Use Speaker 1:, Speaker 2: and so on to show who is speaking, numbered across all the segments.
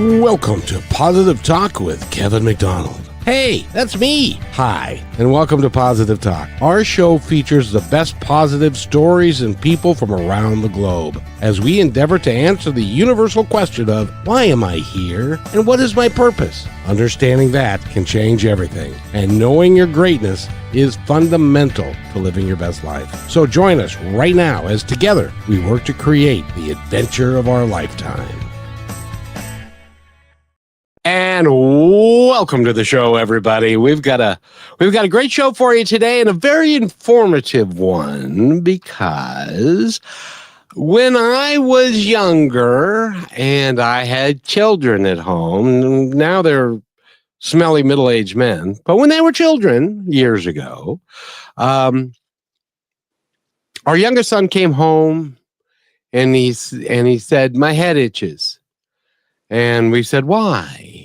Speaker 1: Welcome to Positive Talk with Kevin McDonald. Hey, that's me. Hi, and welcome to Positive Talk. Our show features the best positive stories and people from around the globe as we endeavor to answer the universal question of why am I here and what is my purpose? Understanding that can change everything, and knowing your greatness is fundamental to living your best life. So join us right now as together we work to create the adventure of our lifetime. And welcome to the show, everybody. We've got a great show for you today, and a very informative one, because when I was younger and I had children at home, now they're smelly middle-aged men, but when they were children years ago, our youngest son came home and he said, "My head itches." And we said, "Why?"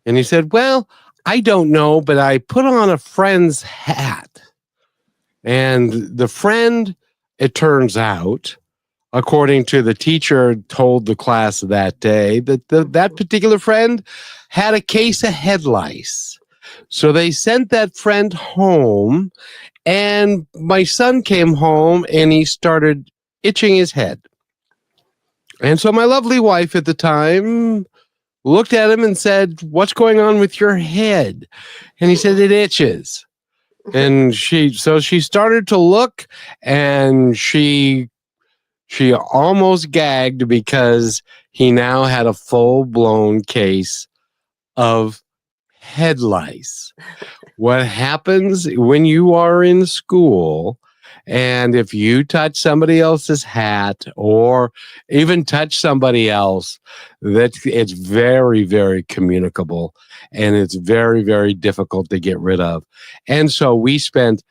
Speaker 1: And he said, "Well, I don't know, but I put on a friend's hat." And the friend, it turns out, according to the teacher told the class that day, that that particular friend had a case of head lice. So they sent that friend home, and my son came home and he started itching his head. And so my lovely wife at the time looked at him and said, "What's going on with your head?" And he said, "It itches." And she started to look, and she almost gagged because he now had a full-blown case of head lice. What happens when you are in school, and if you touch somebody else's hat or even touch somebody else, it's very, very communicable, and it's very, very difficult to get rid of. And so we spent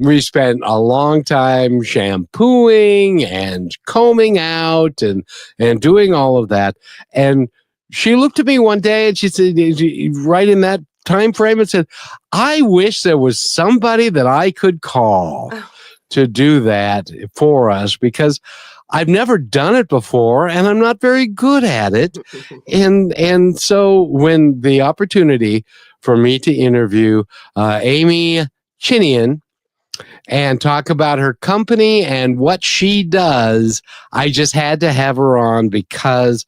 Speaker 1: we spent a long time shampooing and combing out and doing all of that. And she looked at me one day and she said, right in that time frame, and said, "I wish there was somebody that I could call to do that for us, because I've never done it before and I'm not very good at it." And so when the opportunity for me to interview Amy Chinian and talk about her company and what she does, I just had to have her on, because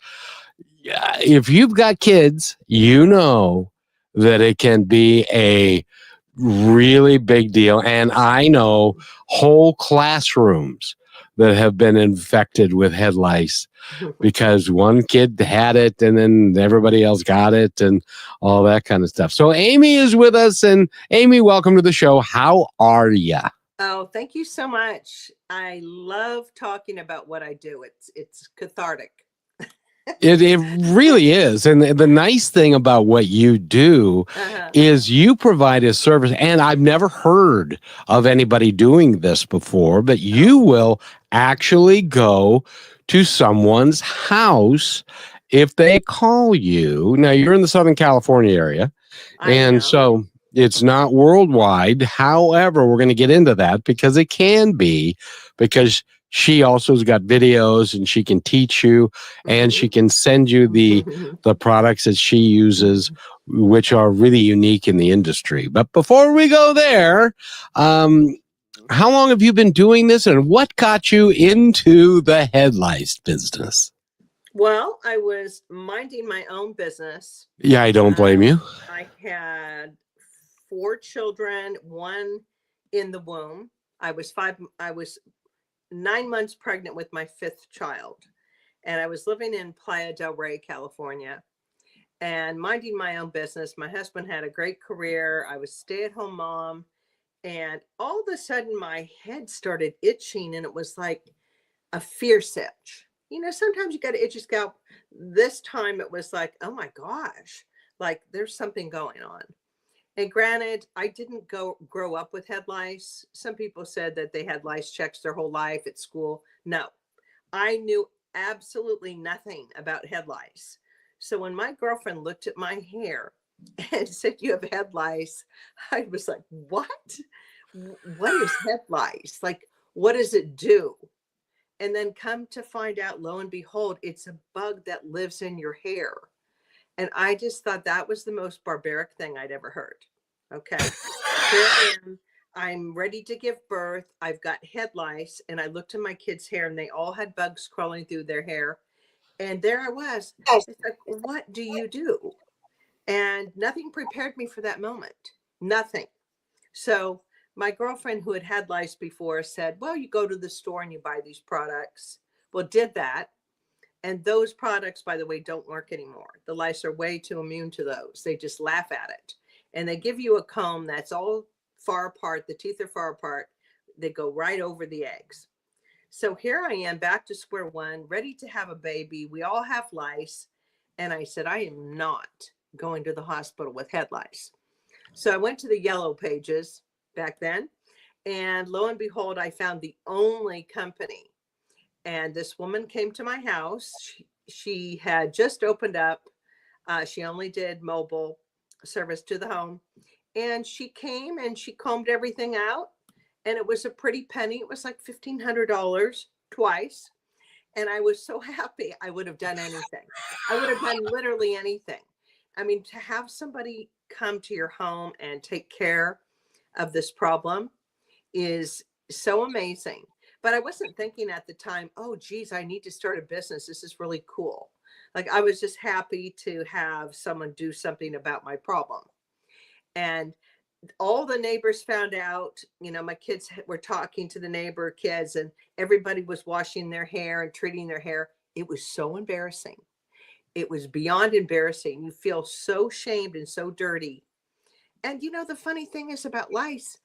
Speaker 1: if you've got kids, you know that it can be a really big deal. And I know whole classrooms that have been infected with head lice because one kid had it and then everybody else got it and all that kind of stuff. So Amy is with us. And Amy, welcome to the show. How are you?
Speaker 2: Oh, thank you so much. I love talking about what I do. It's cathartic.
Speaker 1: It really is. And the nice thing about what you do is you provide a service. And I've never heard of anybody doing this before, but you will actually go to someone's house if they call you. Now, you're in the Southern California area. So it's not worldwide. However, we're going to get into that because it can be, because she also has got videos and she can teach you and she can send you the products that she uses, which are really unique in the industry. But before we go there, how long have you been doing this, and what got you into the head lice business?
Speaker 2: Well, I was minding my own business.
Speaker 1: Yeah, I don't blame you.
Speaker 2: I had 4 children, one in the womb. I was 9 months pregnant with my 5th child, and I was living in Playa del Rey, California, and minding my own business. My husband had a great career. I was a stay-at-home mom, and all of a sudden my head started itching, and it was like a fierce itch. You know, sometimes you got to itch your scalp. This time it was like, oh my gosh, like there's something going on. And granted, I didn't grow up with head lice. Some people said that they had lice checks their whole life at school. No, I knew absolutely nothing about head lice. So when my girlfriend looked at my hair and said, "You have head lice," I was like, "What? What is head lice? Like, what does it do?" And then come to find out, lo and behold, it's a bug that lives in your hair. And I just thought that was the most barbaric thing I'd ever heard. Okay. Here I am. I'm ready to give birth. I've got head lice. And I looked at my kids' hair and they all had bugs crawling through their hair. And there I was. It's like, what do you do? And nothing prepared me for that moment. Nothing. So my girlfriend who had had lice before said, well, you go to the store and you buy these products. Well, did that. And those products, by the way, don't work anymore. The lice are way too immune to those. They just laugh at it. And they give you a comb that's all far apart. The teeth are far apart. They go right over the eggs. So here I am back to square one, ready to have a baby. We all have lice. And I said, I am not going to the hospital with head lice. So I went to the yellow pages back then. And lo and behold, I found the only company. And this woman came to my house. She had just opened up. She only did mobile service to the home. And she came and she combed everything out. And it was a pretty penny. It was like $1,500 twice. And I was so happy. I would have done anything. I would have done literally anything. I mean, to have somebody come to your home and take care of this problem is so amazing. But I wasn't thinking at the time, oh, geez, I need to start a business. This is really cool. Like I was just happy to have someone do something about my problem. And all the neighbors found out, you know, my kids were talking to the neighbor kids and everybody was washing their hair and treating their hair. It was so embarrassing. It was beyond embarrassing. You feel so shamed and so dirty. And you know, the funny thing is about lice,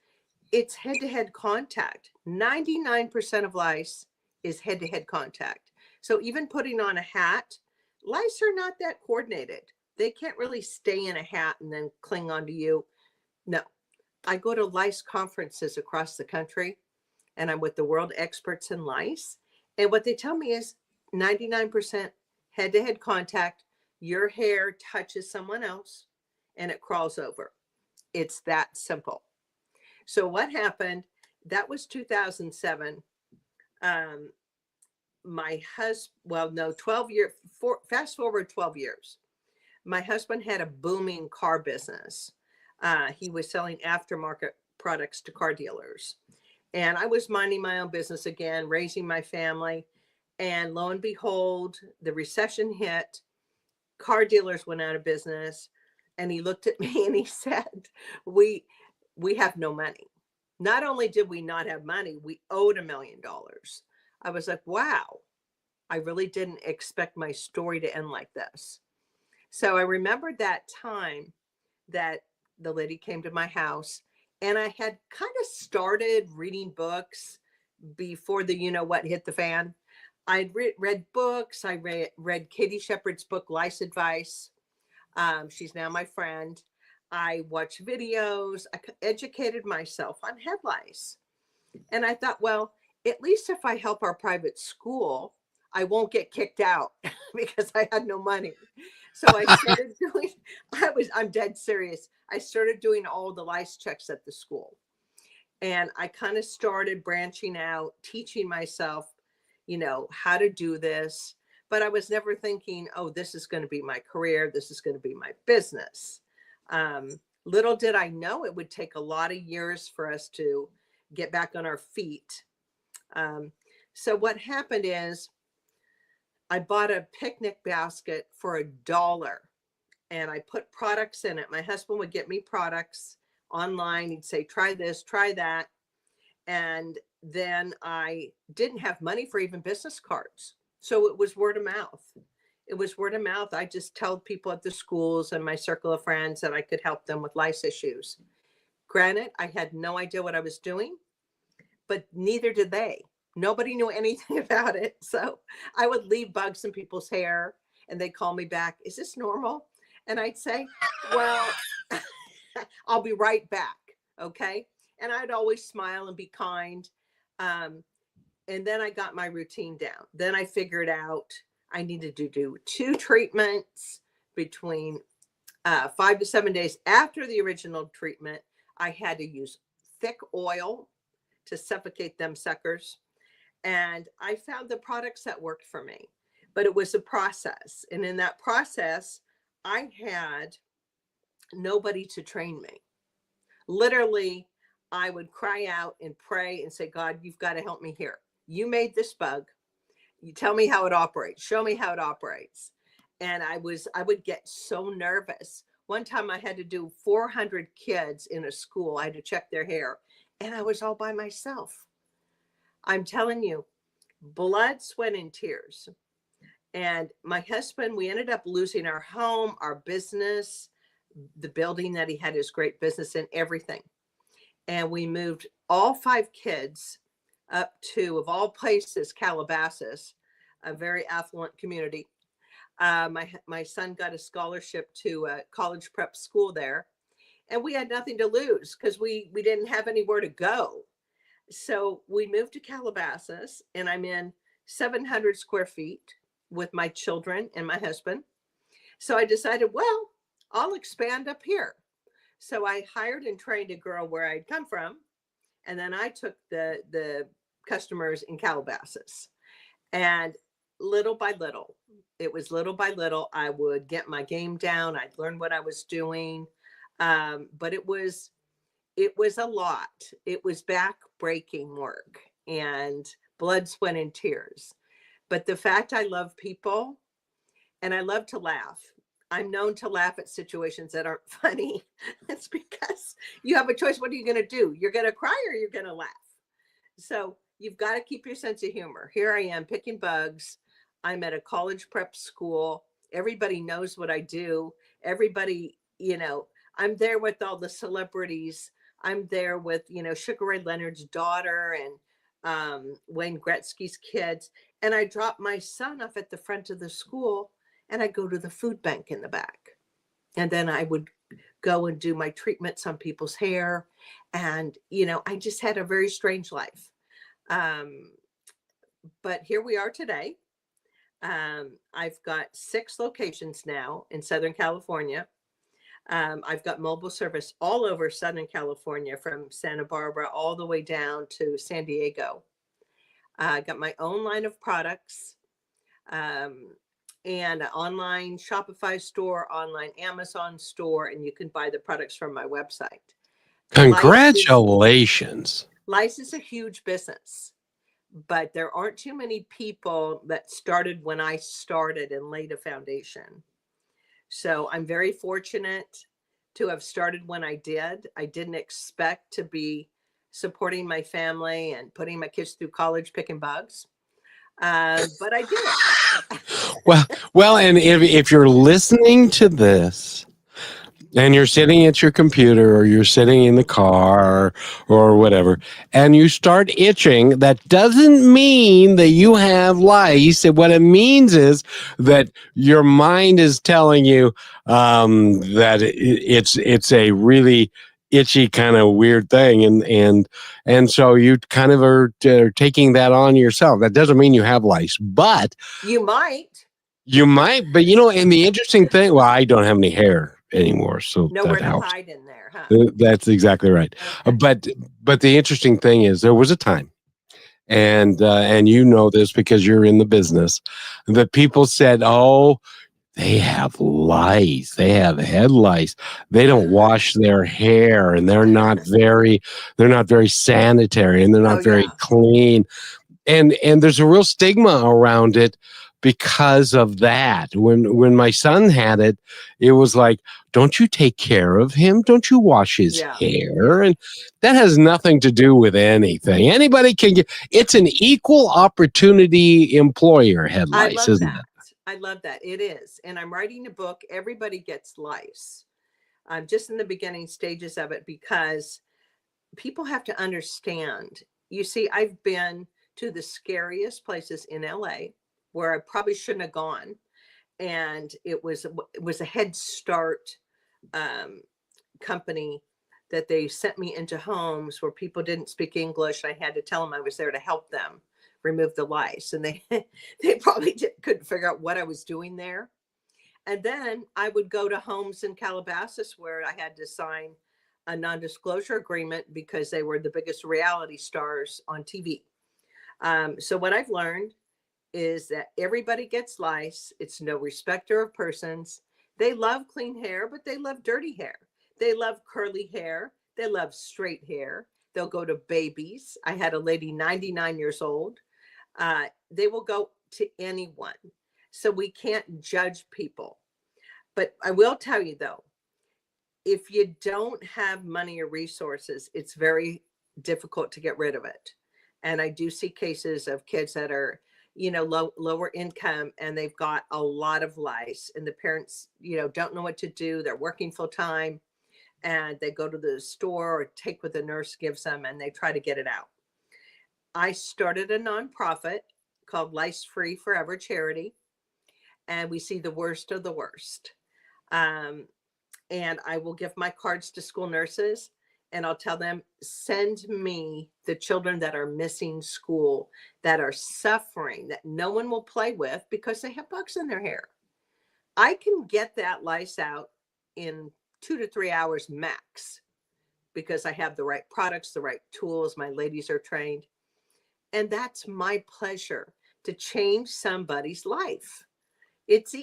Speaker 2: it's head-to-head contact. 99% of lice is head-to-head contact. So even putting on a hat, lice are not that coordinated. They can't really stay in a hat and then cling onto you. No. I go to lice conferences across the country and I'm with the world experts in lice. And what they tell me is 99% head-to-head contact. Your hair touches someone else and it crawls over. It's that simple. So what happened, that was 2007. My husband, well, no, 12 years, fast forward 12 years. My husband had a booming car business. He was selling aftermarket products to car dealers. And I was minding my own business again, raising my family. And lo and behold, the recession hit, car dealers went out of business. And he looked at me and he said, we have no money. Not only did we not have money, we owed $1 million. I was like, wow, I really didn't expect my story to end like this. So I remembered that time that the lady came to my house and I had kind of started reading books before the, you know what, hit the fan. I'd read books. I read Katie Shepherd's book, Lice Advice. She's now my friend. I watched videos. I educated myself on head lice. And I thought, well, at least if I help our private school, I won't get kicked out because I had no money. So I started doing, I'm dead serious. I started doing all the lice checks at the school. And I kind of started branching out, teaching myself, you know, how to do this. But I was never thinking, oh, this is going to be my career. This is going to be my business. Little did I know it would take a lot of years for us to get back on our feet. So what happened is I bought a picnic basket for $1 and I put products in it. My husband would get me products online. He'd say, try this, try that. And then I didn't have money for even business cards. So it was word of mouth. It was word of mouth. I just told people at the schools and my circle of friends that I could help them with lice issues. Granted, I had no idea what I was doing, but neither did they. Nobody knew anything about it. So I would leave bugs in people's hair and they'd call me back. Is this normal? And I'd say, well, I'll be right back. Okay. And I'd always smile and be kind. And then I got my routine down. Then I figured out I needed to do 2 treatments between 5 to 7 days after the original treatment. I had to use thick oil to suffocate them suckers. And I found the products that worked for me, but it was a process. And in that process, I had nobody to train me. Literally, I would cry out and pray and say, God, you've got to help me here. You made this bug. You tell me how it operates. Show me how it operates. And I would get so nervous. One time I had to do 400 kids in a school. I had to check their hair, and I was all by myself. I'm telling you, blood, sweat, and tears. And my husband, we ended up losing our home, our business, the building that he had his great business in, everything. And we moved all 5 kids up to, of all places, Calabasas, a very affluent community. My son got a scholarship to a college prep school there, and we had nothing to lose because we didn't have anywhere to go. So we moved to Calabasas, and I'm in 700 square feet with my children and my husband. So I decided, well, I'll expand up here. So I hired and trained a girl where I'd come from, and then I took the customers in Calabasas. And little by little, it was little by little, I would get my game down. I'd learn what I was doing. But it was a lot. It was back-breaking work and blood, sweat, and tears. But the fact I love people and I love to laugh. I'm known to laugh at situations that aren't funny. It's because you have a choice. What are you going to do? You're going to cry or you're going to laugh. So you've got to keep your sense of humor. Here I am picking bugs. I'm at a college prep school. Everybody knows what I do. Everybody, I'm there with all the celebrities. I'm there with, Sugar Ray Leonard's daughter and Wayne Gretzky's kids. And I drop my son off at the front of the school, and I go to the food bank in the back. And then I would go and do my treatments on people's hair. And, I just had a very strange life. But here we are today. I've got 6 locations now in Southern California. I've got mobile service all over Southern California, from Santa Barbara all the way down to San Diego. I got my own line of products, and an online Shopify store, online Amazon store, and you can buy the products from my website.
Speaker 1: Congratulations.
Speaker 2: Lice is a huge business, but there aren't too many people that started when I started and laid a foundation. So I'm very fortunate to have started when I did. I didn't expect to be supporting my family and putting my kids through college picking bugs, but I did.
Speaker 1: well, and if you're listening to this, and you're sitting at your computer or you're sitting in the car or whatever, and you start itching, that doesn't mean that you have lice. What it means is that your mind is telling you that it's a really itchy kind of weird thing, and so you kind of are taking that on yourself. That doesn't mean you have lice, but
Speaker 2: you might.
Speaker 1: But and the interesting thing, well, I don't have any hair anymore, so
Speaker 2: nowhere
Speaker 1: that
Speaker 2: to
Speaker 1: helps.
Speaker 2: hide in there, huh?
Speaker 1: That's exactly right. Okay. But the interesting thing is, there was a time, and you know this because you're in the business, that people said, "Oh, they have lice. They have head lice. They don't wash their hair, and they're not very sanitary, and they're not very clean." And there's a real stigma around it because of that. When my son had it, it was like, don't you take care of him? Don't you wash his hair? And that has nothing to do with anything. Anybody can get. It's an equal opportunity employer, head lice, isn't it?
Speaker 2: I love that. It is. And I'm writing a book. Everybody gets lice. I'm just in the beginning stages of it, because people have to understand. You see, I've been to the scariest places in LA where I probably shouldn't have gone. And it was a Head Start company that they sent me into homes where people didn't speak English. I had to tell them I was there to help them remove the lice. And they probably couldn't figure out what I was doing there. And then I would go to homes in Calabasas where I had to sign a non-disclosure agreement because they were the biggest reality stars on TV. So what I've learned is that everybody gets lice. It's no respecter of persons. They love clean hair, but they love dirty hair. They love curly hair. They love straight hair. They'll go to babies. I had a lady 99 years old. They will go to anyone. So we can't judge people. But I will tell you though, if you don't have money or resources, it's very difficult to get rid of it. And I do see cases of kids that are, lower income, and they've got a lot of lice, and the parents, don't know what to do. They're working full time, and they go to the store or take what the nurse gives them, and they try to get it out. I started a nonprofit called Lice Free Forever Charity, and we see the worst of the worst. And I will give my cards to school nurses, and I'll tell them, send me the children that are missing school, that are suffering, that no one will play with because they have bugs in their hair. I can get that lice out in 2 to 3 hours max because I have the right products, the right tools. My ladies are trained. And that's my pleasure, to change somebody's life. It's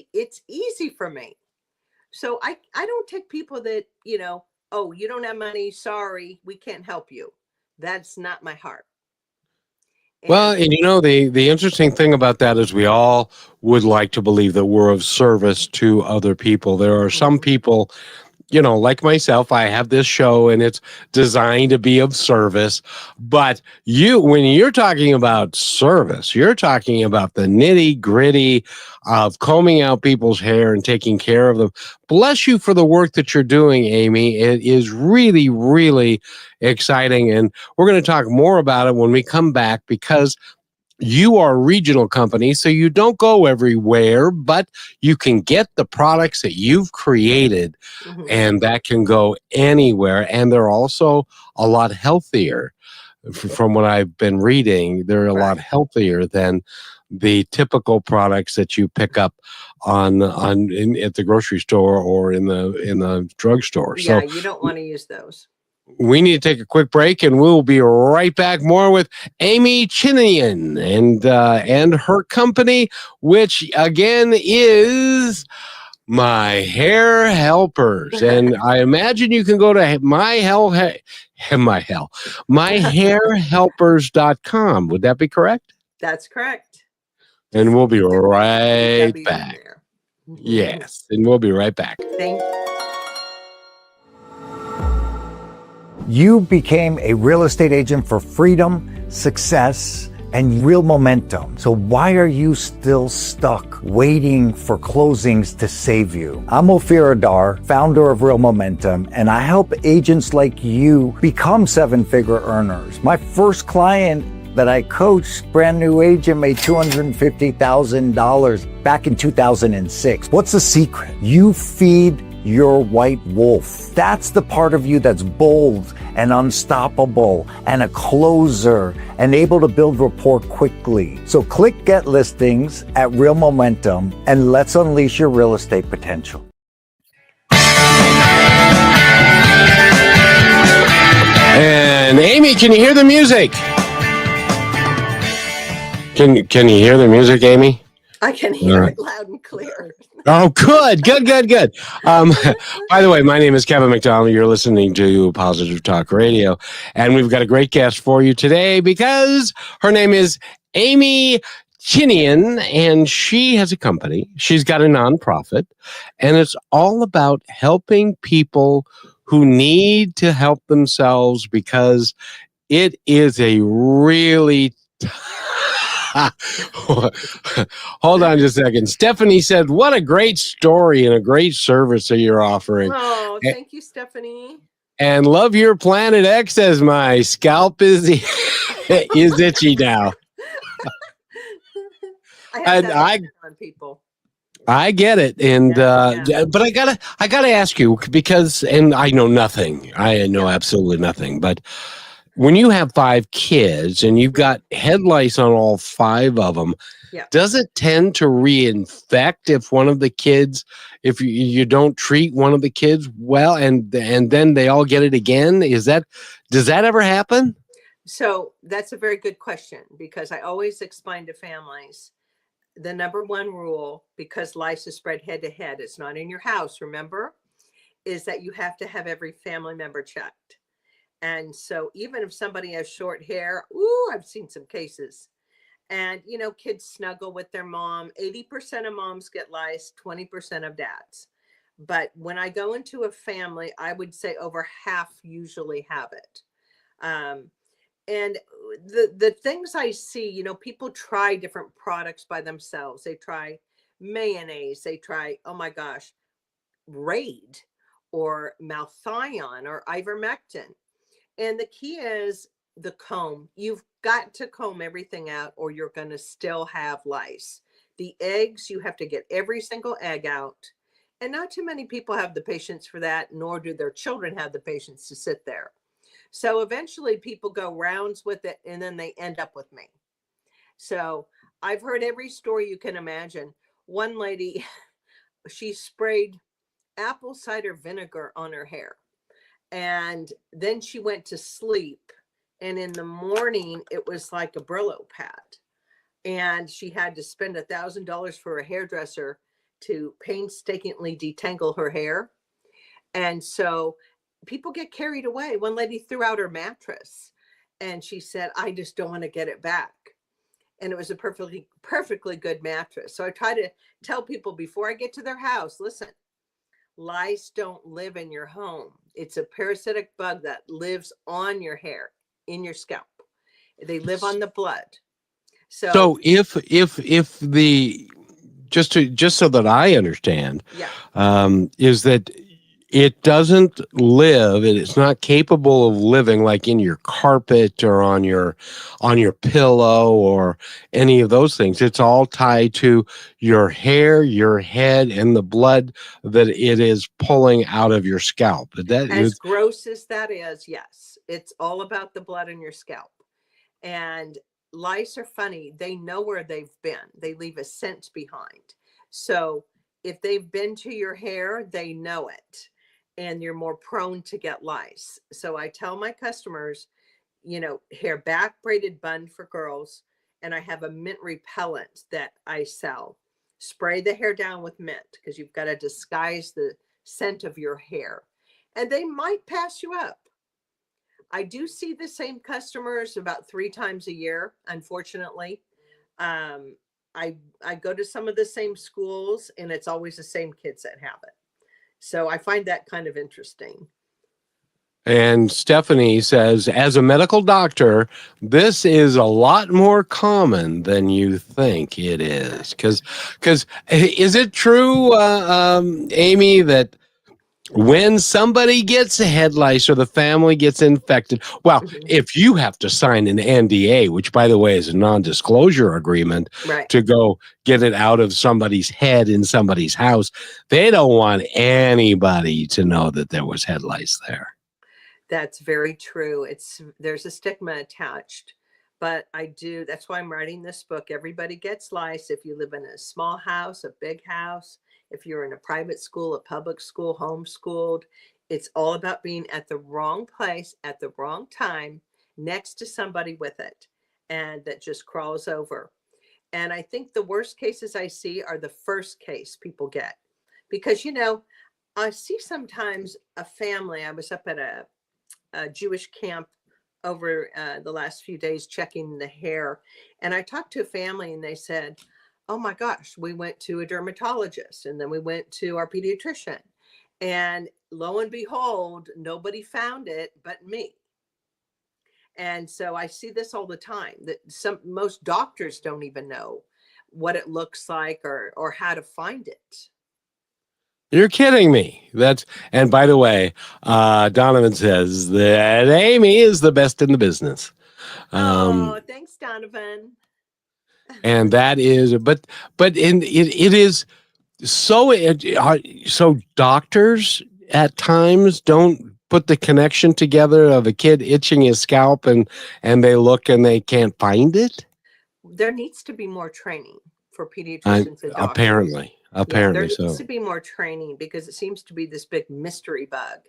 Speaker 2: easy for me. So I don't take people that, oh, you don't have money, sorry, we can't help you. That's not my heart.
Speaker 1: Well, and the interesting thing about that is we all would like to believe that we're of service to other people. There are some people, like myself, I have this show and it's designed to be of service. But when you're talking about service, you're talking about the nitty gritty of combing out people's hair and taking care of them. Bless you for the work that you're doing, Amy. It is really, really exciting. And we're going to talk more about it when we come back, because you are a regional company, so you don't go everywhere, but you can get the products that you've created, and that can go anywhere. And they're also a lot healthier. From what I've been reading, they're a lot healthier than the typical products that you pick up at the grocery store or in the drugstore.
Speaker 2: Yeah, so you don't want to use those.
Speaker 1: We need to take a quick break, and we'll be right back. More with Amy Chinian and her company, which again is My Hair Helpers. And I imagine you can go to myhairhelpers.com. Would that be correct?
Speaker 2: That's correct.
Speaker 1: And we'll be right back. Yes, and we'll be right back.
Speaker 2: Thank you.
Speaker 3: You became a real estate agent for freedom, success, and real momentum. So why are you still stuck waiting for closings to save you? I'm Ophir Adar, founder of Real Momentum, and I help agents like you become seven-figure earners. My first client that I coached, brand new agent, made $250,000 back in 2006. What's the secret? You feed your white wolf. That's the part of you that's bold and unstoppable and a closer and able to build rapport quickly. So click Get Listings at Real Momentum and let's unleash your real estate potential.
Speaker 1: And Amy, can you hear the music? Can you hear the music, Amy?
Speaker 2: I can hear it loud and clear.
Speaker 1: Oh, good. By the way, my name is Kevin McDonald. You're listening to Positive Talk Radio, and we've got a great guest for you today because her name is Amy Chinian, and she has a company. She's got a nonprofit, and it's all about helping people who need to help themselves, because it is a really hold on just a second. Stephanie said, what a great story and a great service that you're offering.
Speaker 2: Oh, thank you, Stephanie.
Speaker 1: And love your Planet X, as my scalp is itchy now.
Speaker 2: I on people.
Speaker 1: I get it. And but I gotta ask you, because, and I know nothing. I know absolutely nothing, but when you have 5 kids and you've got head lice on all 5 of them, does it tend to reinfect if one of the kids, if you don't treat one of the kids well, and then they all get it again? Does that ever happen?
Speaker 2: So that's a very good question, because I always explain to families the number one rule, because lice is spread head to head, it's not in your house, remember, is that you have to have every family member checked. And so even if somebody has short hair, ooh, I've seen some cases. And, you know, kids snuggle with their mom. 80% of moms get lice, 20% of dads. But when I go into a family, I would say over half usually have it. Um, and the things I see, you know, people try different products by themselves. They try mayonnaise. They try, oh my gosh, Raid or Malthion or ivermectin. And the key is the comb. You've got to comb everything out, or you're going to still have lice. The eggs, you have to get every single egg out. And not too many people have the patience for that, nor do their children have the patience to sit there. So eventually people go rounds with it, and then they end up with me. So I've heard every story you can imagine. One lady, she sprayed apple cider vinegar on her hair. And then she went to sleep. And in the morning, it was like a Brillo pad. And she had to spend $1,000 for a hairdresser to painstakingly detangle her hair. And so people get carried away. One lady threw out her mattress and she said, I just don't want to get it back. And it was a perfectly good mattress. So I try to tell people before I get to their house, listen, lice don't live in your home. It's a parasitic bug that lives on your hair, in your scalp. They live on the blood.
Speaker 1: So if the just so that I understand,
Speaker 2: yeah,
Speaker 1: is that it doesn't live, and it's not capable of living like in your carpet or on your pillow or any of those things. It's all tied to your hair, your head, and the blood that it is pulling out of your scalp. That
Speaker 2: as
Speaker 1: is,
Speaker 2: gross as that is, yes, it's all about the blood in your scalp. And lice are funny. They know where they've been. They leave a scent behind. So if they've been to your hair, they know it, and you're more prone to get lice. So I tell my customers, you know, hair back braided bun for girls, and I have a mint repellent that I sell. Spray the hair down with mint, because you've got to disguise the scent of your hair, and they might pass you up. I do see the same customers about 3 times a year, unfortunately. Um, I go to some of the same schools, and it's always the same kids that have it. So I find that kind of interesting.
Speaker 1: and Stephanie says, as a medical doctor, this is a lot more common than you think it is. Because is it true, Amy, that when somebody gets a head lice or the family gets infected, well,
Speaker 2: Mhm.
Speaker 1: if you have to sign an NDA, which by the way is a non-disclosure agreement,
Speaker 2: Right.
Speaker 1: to go get it out of somebody's head in somebody's house, they don't want anybody to know that there was head lice there.
Speaker 2: That's very true. There's a stigma attached, but that's why I'm writing this book. Everybody gets lice. If you live in a small house, a big house, if you're in a private school, a public school, homeschooled, it's all about being at the wrong place at the wrong time next to somebody with it, and that just crawls over. And I think the worst cases I see are the first case people get, because, you know, I see sometimes a family. I was up at a Jewish camp over the last few days checking the hair. And I talked to a family and they said, oh my gosh, we went to a dermatologist and then we went to our pediatrician. And lo and behold, nobody found it but me. And so I see this all the time, that most doctors don't even know what it looks like or how to find it.
Speaker 1: You're kidding me. And by the way, Donovan says that Amy is the best in the business.
Speaker 2: Oh, thanks, Donovan.
Speaker 1: And that is, it is so doctors at times don't put the connection together of a kid itching his scalp and they look and they can't find it.
Speaker 2: There needs to be more training for pediatricians and doctors.
Speaker 1: Apparently
Speaker 2: Yeah, there
Speaker 1: so.
Speaker 2: needs to be more training, because it seems to be this big mystery bug.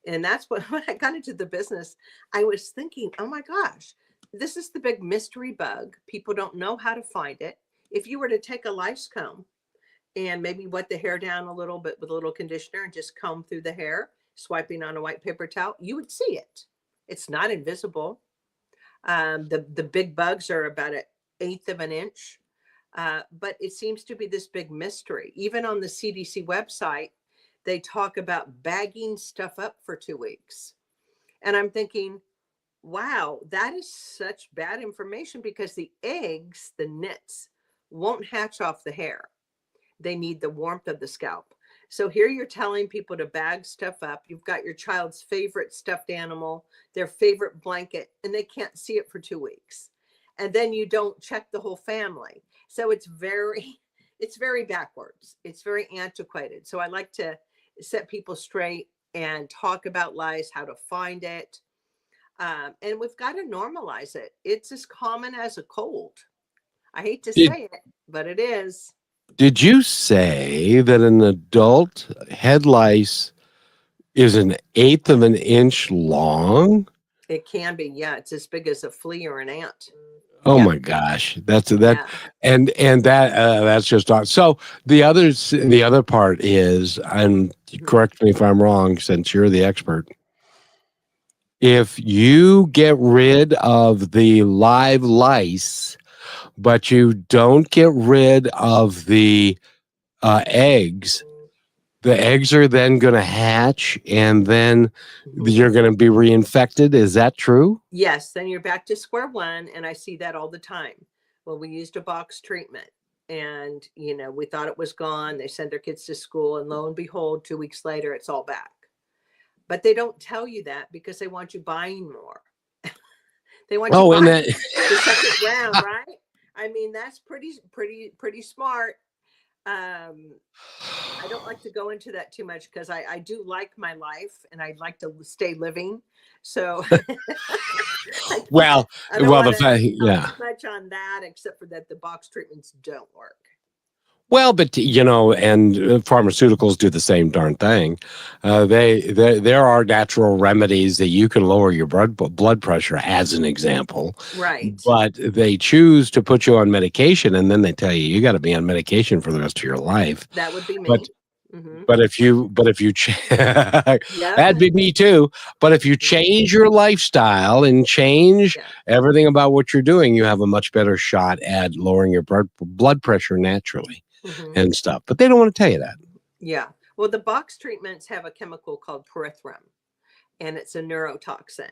Speaker 2: And that's what, when I got into the business, I was thinking, oh my gosh, this is the big mystery bug. People don't know how to find it. If you were to take a lice comb and maybe wet the hair down a little bit with a little conditioner and just comb through the hair, swiping on a white paper towel, you would see it. It's not invisible. The big bugs are about 1/8 of an inch. But it seems to be this big mystery. Even on the CDC website, they talk about bagging stuff up for 2 weeks. And I'm thinking, wow, that is such bad information, because the eggs, the nits, won't hatch off the hair. They need the warmth of the scalp. So here you're telling people to bag stuff up. You've got your child's favorite stuffed animal, their favorite blanket, and they can't see it for 2 weeks. And then you don't check the whole family. So it's very backwards. It's very antiquated. So I like to set people straight and talk about lice, how to find it. And we've got to normalize it. It's as common as a cold. I hate to say it, but it is.
Speaker 1: Did you say that an adult head lice is 1/8 of an inch long?
Speaker 2: It can be. Yeah. It's as big as a flea or an ant.
Speaker 1: Oh
Speaker 2: Yeah.
Speaker 1: my gosh, that's that,
Speaker 2: Yeah.
Speaker 1: and that's just awesome. So the other part is, and correct me if I'm wrong, since you're the expert. If you get rid of the live lice, but you don't get rid of the eggs, the eggs are then going to hatch, and then you're going to be reinfected. Is that true?
Speaker 2: Yes. Then you're back to square one. And I see that all the time. Well, we used a box treatment and, we thought it was gone. They send their kids to school, and lo and behold, 2 weeks later, it's all back. But they don't tell you that because they want you buying more. They want you
Speaker 1: Oh, and
Speaker 2: buying
Speaker 1: that
Speaker 2: the second round, right? I mean, that's pretty smart. I don't like to go into that too much, because I do like my life and I'd like to stay living. So
Speaker 1: well,
Speaker 2: I don't
Speaker 1: well,
Speaker 2: want to
Speaker 1: yeah.
Speaker 2: too much on that, except for that the box treatments don't work.
Speaker 1: Well, but and pharmaceuticals do the same darn thing. There are natural remedies that you can lower your blood pressure, as an example.
Speaker 2: Right.
Speaker 1: But they choose to put you on medication, and then they tell you got to be on medication for the rest of your life.
Speaker 2: That would be me.
Speaker 1: But if you that'd be me too. But if you change your lifestyle and change everything about what you're doing, you have a much better shot at lowering your blood pressure naturally. And stuff, but they don't want to tell you that.
Speaker 2: Yeah. Well, the box treatments have a chemical called pyrethrum, and it's a neurotoxin,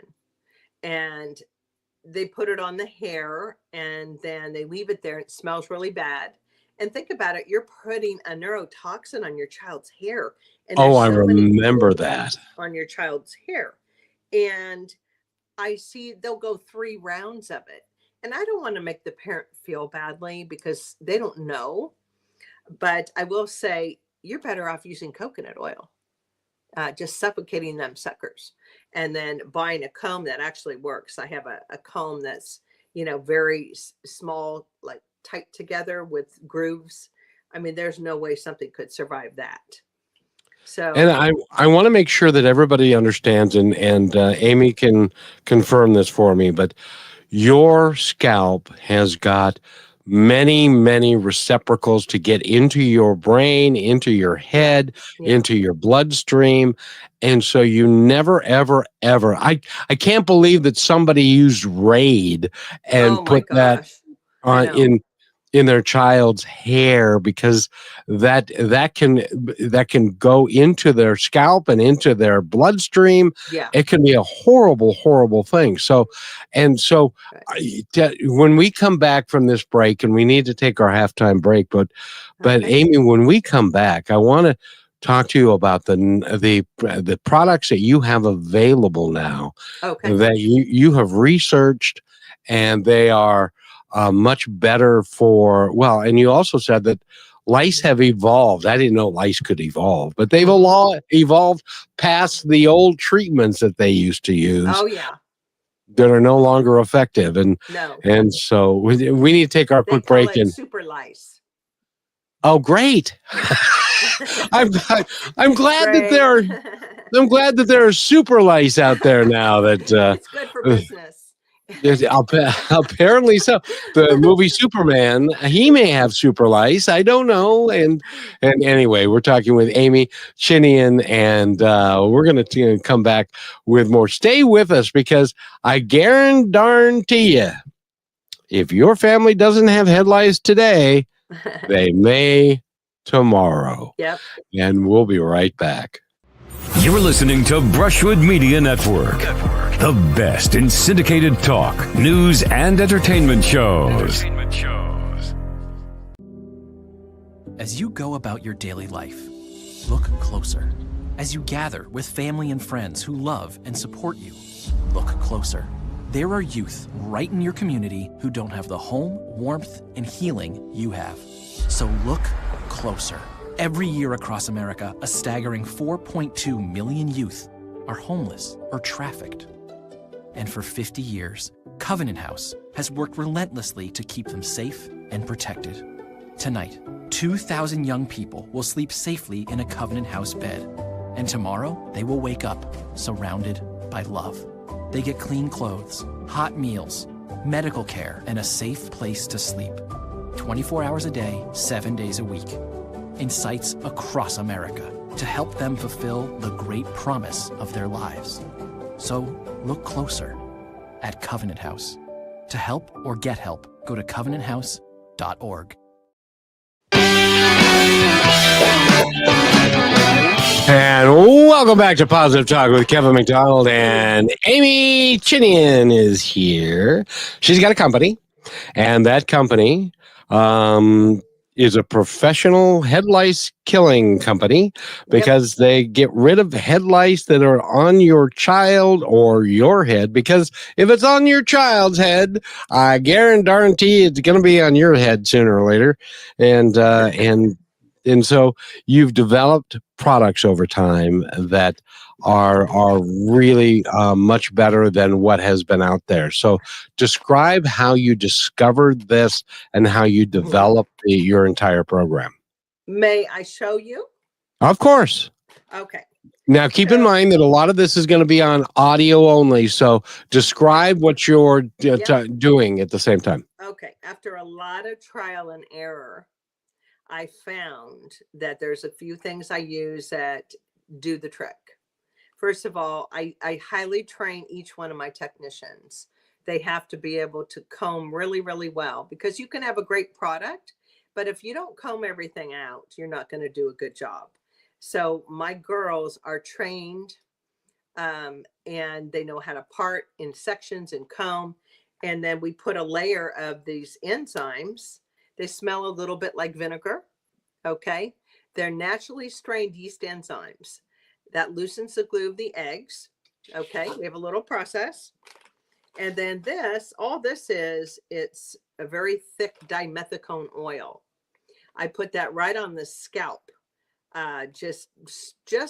Speaker 2: and they put it on the hair, and then they leave it there. It smells really bad. And think about it. You're putting a neurotoxin on your child's hair. And
Speaker 1: I remember that.
Speaker 2: On your child's hair. And I see they'll go 3 rounds of it. And I don't want to make the parent feel badly, because they don't know. But I will say, you're better off using coconut oil, just suffocating them suckers, and then buying a comb that actually works. I have a comb that's, very small, like tight together with grooves. I mean, there's no way something could survive that. So,
Speaker 1: and I want to make sure that everybody understands, and Amy can confirm this for me, but your scalp has got many receptacles to get into your brain, into your head, into your bloodstream. And so you never, ever, I can't believe that somebody used Raid and put that on in their child's hair, because that can go into their scalp and into their bloodstream.
Speaker 2: Yeah.
Speaker 1: It can be a horrible thing. So when we come back from this break, and we need to take our halftime break, but Amy, when we come back, I want to talk to you about the products that you have available now, that you have researched, and they are much better for, and you also said that lice have evolved. I didn't know lice could evolve, but they've evolved past the old treatments that they used to use.
Speaker 2: Oh yeah.
Speaker 1: That are no longer effective. And so we need to take our quick break. And
Speaker 2: super lice.
Speaker 1: Oh, great. I'm glad that there are super lice out there now that
Speaker 2: it's good for business.
Speaker 1: Yes, apparently so. The movie Superman, he may have super lice. I don't know. And anyway, we're talking with Amy Chinian, and we're going to come back with more. Stay with us because I guarantee you, if your family doesn't have head lice today, they may tomorrow.
Speaker 2: Yep.
Speaker 1: And we'll be right back.
Speaker 4: You're listening to Brushwood Media Network, the best in syndicated talk, news, and entertainment shows.
Speaker 5: As you go about your daily life, look closer. As you gather with family and friends who love and support you, look closer. There are youth right in your community who don't have the home, warmth, and healing you have. So look closer. Every year across America, a staggering 4.2 million youth are homeless or trafficked. And for 50 years, Covenant House has worked relentlessly to keep them safe and protected. Tonight, 2,000 young people will sleep safely in a Covenant House bed. And tomorrow, they will wake up surrounded by love. They get clean clothes, hot meals, medical care, and a safe place to sleep. 24 hours a day, 7 days a week. In sites across America to help them fulfill the great promise of their lives. So look closer at Covenant House. To help or get help, go to covenanthouse.org.
Speaker 1: And welcome back to Positive Talk with Kevin McDonald, and Amy Chinian is here. She's got a company, and that company is a professional head lice killing company because they get rid of head lice that are on your child or your head. Because if it's on your child's head, I guarantee it's going to be on your head sooner or later. And so you've developed products over time that are really much better than what has been out there. So describe how you discovered this and how you developed your entire program.
Speaker 2: May I show you?
Speaker 1: Of course.
Speaker 2: Okay.
Speaker 1: Now, keep in mind that a lot of this is going to be on audio only. So describe what you're doing at the same time.
Speaker 2: Okay. After a lot of trial and error, I found that there's a few things I use that do the trick. First of all, I highly train each one of my technicians. They have to be able to comb really, really well, because you can have a great product, but if you don't comb everything out, you're not going to do a good job. So my girls are trained and they know how to part in sections and comb. And then we put a layer of these enzymes. They smell a little bit like vinegar. Okay. They're naturally strained yeast enzymes that loosens the glue of the eggs. Okay. We have a little process. And then all this is, it's a very thick dimethicone oil. I put that right on the scalp. Just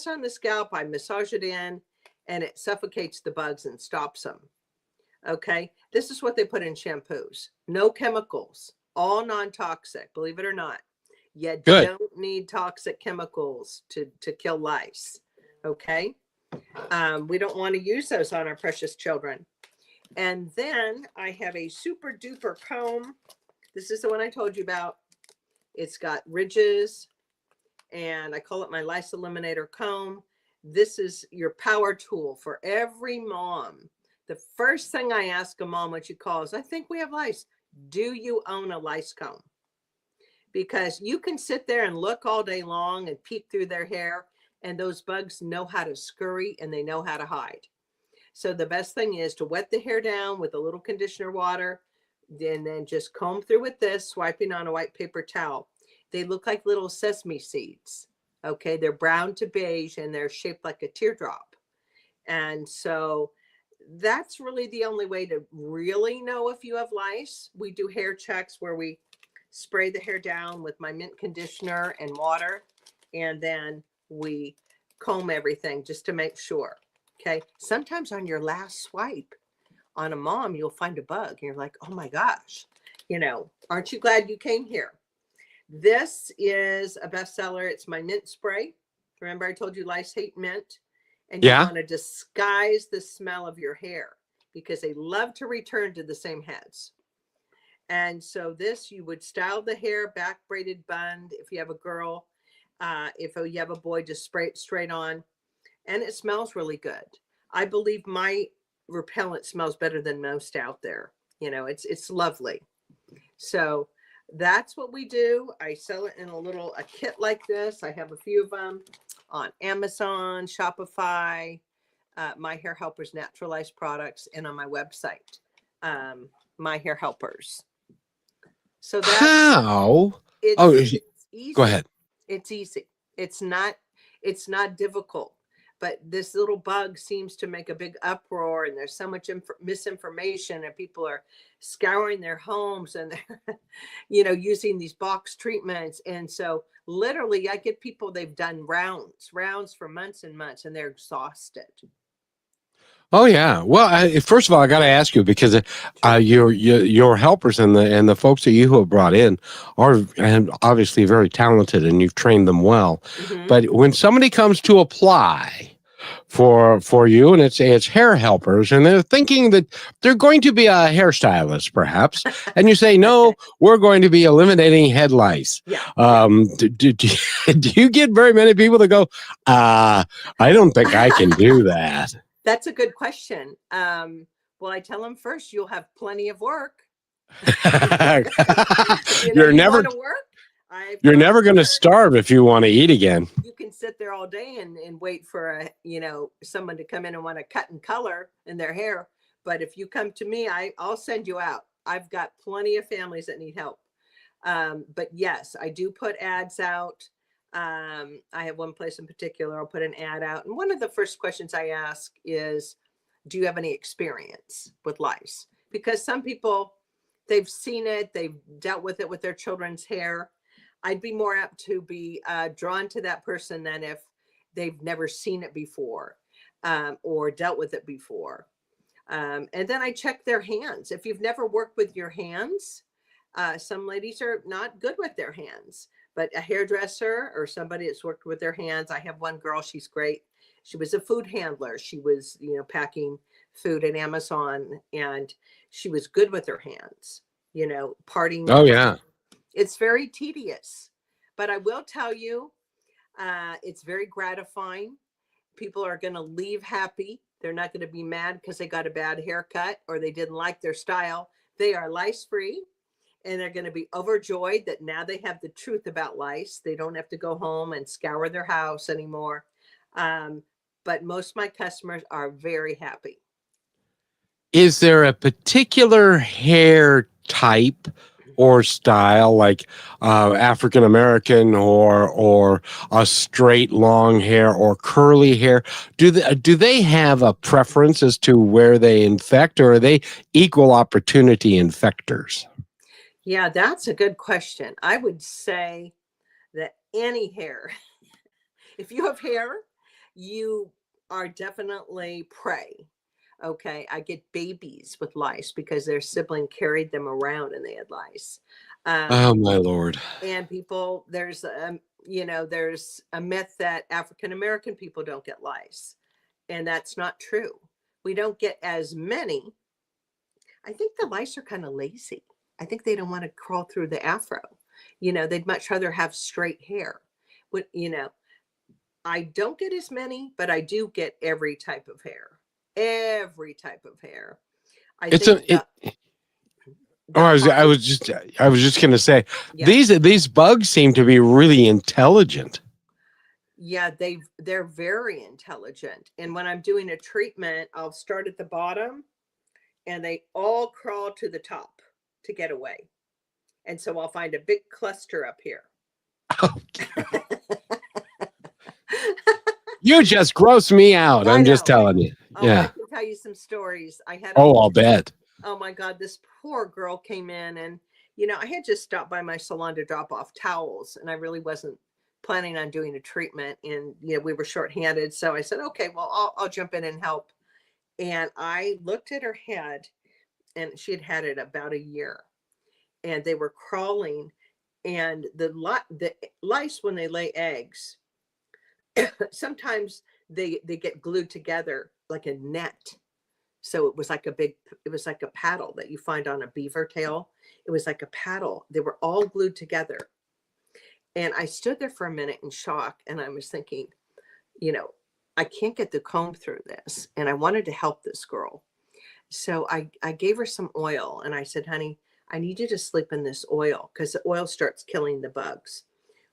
Speaker 2: on the scalp, I massage it in and it suffocates the bugs and stops them. Okay. This is what they put in shampoos. No chemicals, all non-toxic, believe it or not. You don't need toxic chemicals to kill lice. Okay. We don't want to use those on our precious children. And then I have a super duper comb. This is the one I told you about. It's got ridges and I call it my lice eliminator comb. This is your power tool for every mom. The first thing I ask a mom when she calls, I think we have lice. Do you own a lice comb? Because you can sit there and look all day long and peek through their hair, and those bugs know how to scurry and they know how to hide. So the best thing is to wet the hair down with a little conditioner water, and then just comb through with this, swiping on a white paper towel. They look like little sesame seeds. Okay, they're brown to beige and they're shaped like a teardrop. And so that's really the only way to really know if you have lice. We do hair checks where we spray the hair down with my mint conditioner and water, and then we comb everything just to make sure. Okay. Sometimes on your last swipe on a mom, you'll find a bug and you're like, oh my gosh, aren't you glad you came here? This is a bestseller. It's my mint spray. Remember I told you lice hate mint, and you want to disguise the smell of your hair because they love to return to the same heads. And so this, you would style the hair, back braided bun. If you have a girl, if you have a boy, just spray it straight on. And it smells really good. I believe my repellent smells better than most out there. You know, it's lovely. So that's what we do. I sell it in a kit like this. I have a few of them on Amazon, Shopify, My Hair Helpers Naturalized Products, and on my website, My Hair Helpers. So that's
Speaker 1: How?
Speaker 2: it's easy.
Speaker 1: Go ahead.
Speaker 2: It's easy. It's not difficult. But this little bug seems to make a big uproar, and there's so much misinformation, and people are scouring their homes and they're, using these box treatments. And so literally I get people, they've done rounds for months and months, and they're exhausted.
Speaker 1: Oh yeah. Well, first of all, I got to ask you, because your helpers and the folks that you have brought in are obviously very talented, and you've trained them well.
Speaker 2: Mm-hmm.
Speaker 1: But when somebody comes to apply for you, and it's hair helpers, and they're thinking that they're going to be a hairstylist, perhaps, and you say, no, we're going to be eliminating head lice.
Speaker 2: Yeah.
Speaker 1: Do you get very many people that go, I don't think I can do that?
Speaker 2: That's a good question. Well, I tell them first, you'll have plenty of work.
Speaker 1: You're never
Speaker 2: to work.
Speaker 1: You're never going to starve if you want to eat again.
Speaker 2: You can sit there all day and wait for someone to come in and want to cut and color in their hair. But if you come to me, I'll send you out. I've got plenty of families that need help. But yes, I do put ads out. I have one place in particular, I'll put an ad out. And one of the first questions I ask is, do you have any experience with lice? Because some people, they've seen it, they've dealt with it with their children's hair. I'd be more apt to be drawn to that person than if they've never seen it before or dealt with it before. And then I check their hands. If you've never worked with your hands, some ladies are not good with their hands, but a hairdresser or somebody that's worked with their hands. I have one girl, she's great. She was a food handler. She was, packing food at Amazon, and she was good with her hands, parting.
Speaker 1: Oh, yeah.
Speaker 2: It's very tedious, but I will tell you, it's very gratifying. People are going to leave happy. They're not going to be mad because they got a bad haircut or they didn't like their style. They are lice free, and they're going to be overjoyed that now they have the truth about lice. They don't have to go home and scour their house anymore. But most of my customers are very happy.
Speaker 1: Is there a particular hair type or style, like African American or a straight long hair or curly hair? Do they have a preference as to where they infect, or are they equal opportunity infectors?
Speaker 2: Yeah, that's a good question. I would say that any hair, if you have hair, you are definitely prey. Okay, I get babies with lice because their sibling carried them around and they had lice.
Speaker 1: Oh my Lord!
Speaker 2: And people, there's a myth that African American people don't get lice, and that's not true. We don't get as many. I think the lice are kind of lazy. I think they don't want to crawl through the afro. They'd much rather have straight hair. I don't get as many, but I do get every type of hair. Every type of hair. I
Speaker 1: was just going to say,
Speaker 2: yeah.
Speaker 1: These bugs seem to be really intelligent.
Speaker 2: Yeah, they're very intelligent. And when I'm doing a treatment, I'll start at the bottom, and they all crawl to the top to get away. And so I'll find a big cluster up here.
Speaker 1: Oh, you just gross me out. I'm just telling you. Yeah.
Speaker 2: I can tell you some stories.
Speaker 1: I'll bet.
Speaker 2: Oh my God, this poor girl came in, and I had just stopped by my salon to drop off towels, and I really wasn't planning on doing a treatment, and we were shorthanded. So I said, okay, well, I'll jump in and help. And I looked at her head, and she had it about a year, and they were crawling, and the lice, when they lay eggs, sometimes they get glued together like a net. So it was like it was like a paddle that you find on a beaver tail. It was like a paddle. They were all glued together. And I stood there for a minute in shock, and I was thinking, you know, I can't get the comb through this. And I wanted to help this girl. So I gave her some oil, and I said, honey, I need you to sleep in this oil because the oil starts killing the bugs.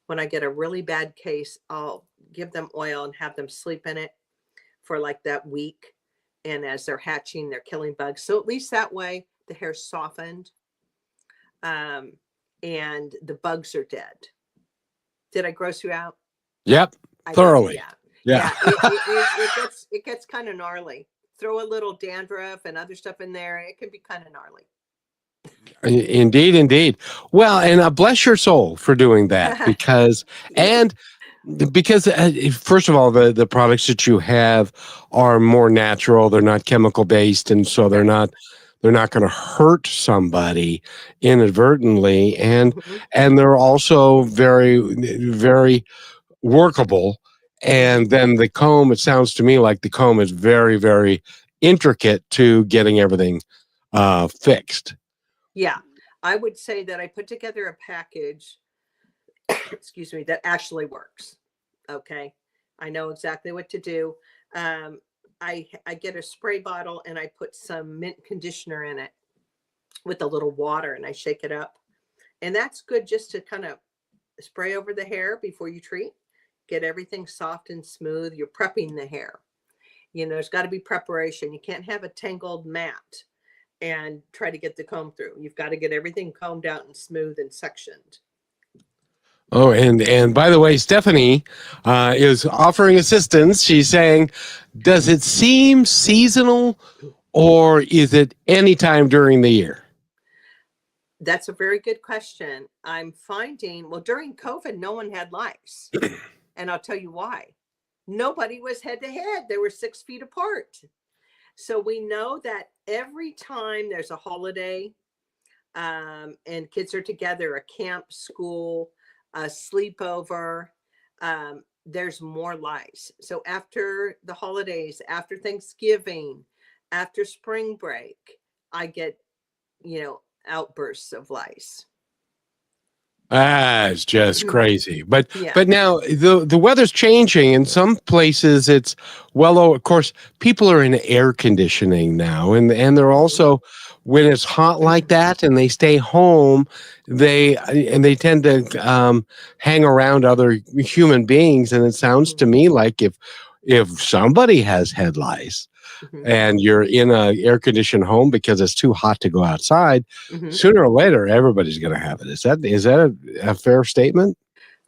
Speaker 2: When I get a really bad case, I'll give them oil and have them sleep in it for like that week. And as they're hatching, they're killing bugs. So at least that way the hair's softened, and the bugs are dead. Did I gross you out?
Speaker 1: Yep.
Speaker 2: I
Speaker 1: Thoroughly.
Speaker 2: did,
Speaker 1: Yeah.
Speaker 2: it gets kind of gnarly. Throw a little dandruff and other stuff in there. It can be kind of gnarly.
Speaker 1: Indeed, indeed. Well, and bless your soul for doing that because first of all, the products that you have are more natural. They're not chemical based, and so they're not going to hurt somebody inadvertently, and they're also very, very workable. And then the comb, it sounds to me like the comb is very, very intricate to getting everything fixed.
Speaker 2: Yeah, I would say that I put together a package, excuse me, that actually works. Okay. I know exactly what to do. I get a spray bottle and I put some mint conditioner in it with a little water, and I shake it up. And that's good just to kind of spray over the hair before you treat, get everything soft and smooth. You're prepping the hair. You know, there's got to be preparation. You can't have a tangled mat and try to get the comb through. You've got to get everything combed out and smooth and sectioned.
Speaker 1: Oh, and by the way, Stephanie is offering assistance. She's saying, does it seem seasonal, or is it any time during the year?
Speaker 2: That's a very good question. I'm finding, well, during COVID, no one had lice. And I'll tell you why. Nobody was head to head. They were 6 feet apart. So we know that every time there's a holiday, and kids are together, a camp, school, a sleepover, there's more lice. So after the holidays, after Thanksgiving, after spring break, I get, outbursts of lice.
Speaker 1: It's just crazy. But
Speaker 2: Yeah.
Speaker 1: but now the weather's changing. In some places it's of course, people are in air conditioning now, and they're also, when it's hot like that and they stay home, they tend to hang around other human beings, and it sounds to me like if somebody has head lice and you're in a air conditioned home because it's too hot to go outside, sooner or later everybody's going to have it. Is that a fair statement?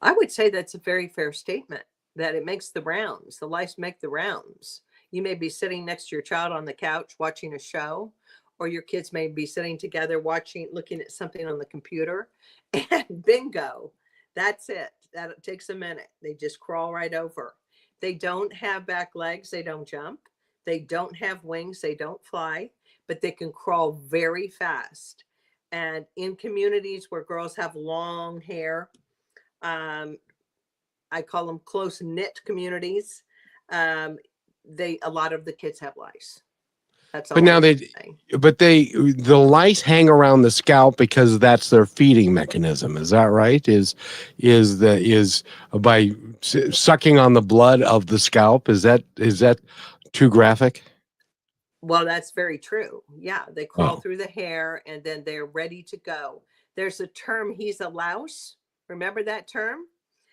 Speaker 2: I would say that's a very fair statement, that it makes the rounds. The lice make the rounds. You may be sitting next to your child on the couch watching a show, or your kids may be sitting together looking at something on the computer, and bingo, that's it. That takes a minute. They just crawl right over. They don't have back legs. They don't jump. They don't have wings. They don't fly, but they can crawl very fast. And in communities where girls have long hair, I call them close knit communities. A lot of the kids have lice. That's all.
Speaker 1: But now the lice hang around the scalp because that's their feeding mechanism. Is that right? Is by sucking on the blood of the scalp? Is that too graphic?
Speaker 2: Well, that's very true. Yeah, they crawl through the hair and then they're ready to go. There's a term, he's a louse. Remember that term?